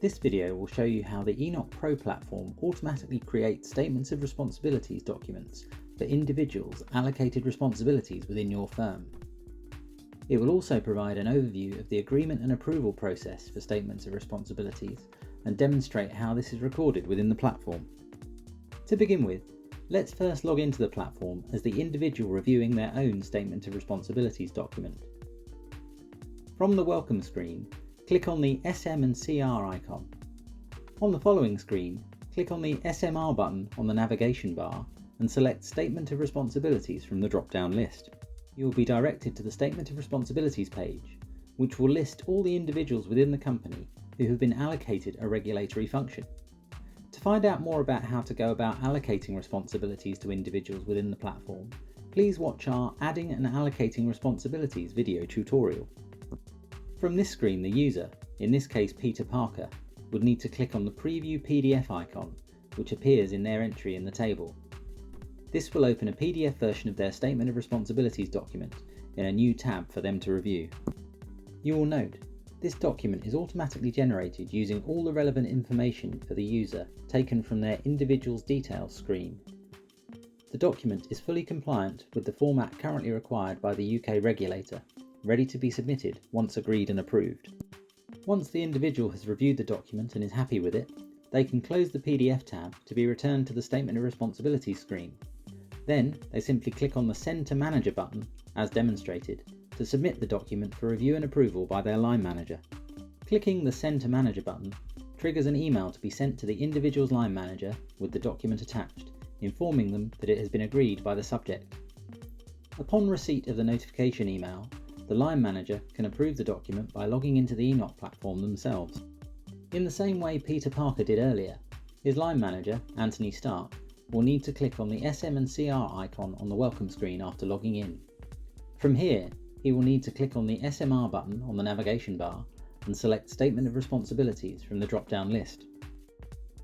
This video will show you how the EnOC Pro platform automatically creates Statements of Responsibilities documents for individuals allocated responsibilities within your firm. It will also provide an overview of the agreement and approval process for Statements of Responsibilities and demonstrate how this is recorded within the platform. To begin with, let's first log into the platform as the individual reviewing their own Statement of Responsibilities document. From the Welcome screen, click on the SM and CR icon. On the following screen, click on the SMR button on the navigation bar and select Statement of Responsibilities from the drop-down list. You will be directed to the Statement of Responsibilities page, which will list all the individuals within the company who have been allocated a regulatory function. To find out more about how to go about allocating responsibilities to individuals within the platform, please watch our Adding and Allocating Responsibilities video tutorial. From this screen, the user, in this case Peter Parker, would need to click on the Preview PDF icon, which appears in their entry in the table. This will open a PDF version of their Statement of Responsibilities document in a new tab for them to review. You will note, this document is automatically generated using all the relevant information for the user taken from their Individual's Details screen. The document is fully compliant with the format currently required by the UK regulator, ready to be submitted once agreed and approved. Once the individual has reviewed the document and is happy with it, they can close the PDF tab to be returned to the Statement of Responsibilities screen. Then they simply click on the Send to Manager button, as demonstrated, to submit the document for review and approval by their line manager. Clicking the Send to Manager button triggers an email to be sent to the individual's line manager with the document attached, informing them that it has been agreed by the subject. Upon receipt of the notification email, the line manager can approve the document by logging into the EnOC platform themselves. In the same way Peter Parker did earlier, his line manager, Anthony Stark, will need to click on the SM and CR icon on the welcome screen after logging in. From here, he will need to click on the SMR button on the navigation bar and select Statement of Responsibilities from the drop-down list.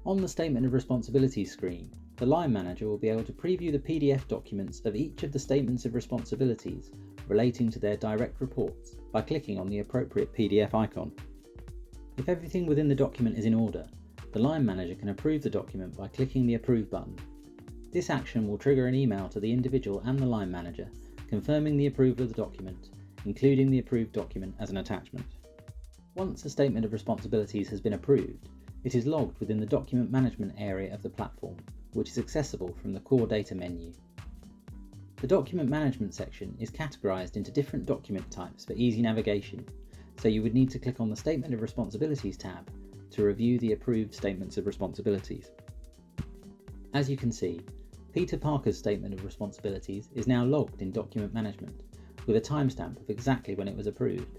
On the Statement of Responsibilities screen, the line manager will be able to preview the PDF documents of each of the Statements of Responsibilities relating to their direct reports by clicking on the appropriate PDF icon. If everything within the document is in order, the line manager can approve the document by clicking the Approve button. This action will trigger an email to the individual and the line manager confirming the approval of the document, including the approved document as an attachment. Once a Statement of Responsibilities has been approved, it is logged within the Document Management area of the platform, which is accessible from the Core Data menu. The Document Management section is categorized into different document types for easy navigation, so you would need to click on the Statement of Responsibilities tab to review the approved Statements of Responsibilities. As you can see, Peter Parker's Statement of Responsibilities is now logged in Document Management, with a timestamp of exactly when it was approved.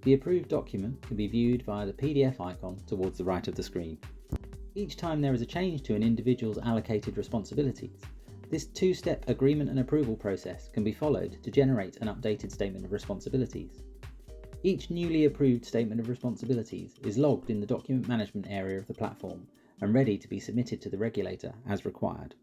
The approved document can be viewed via the PDF icon towards the right of the screen. Each time there is a change to an individual's allocated responsibilities, this two-step agreement and approval process can be followed to generate an updated Statement of Responsibilities. Each newly approved Statement of Responsibilities is logged in the Document Management area of the platform and ready to be submitted to the regulator as required.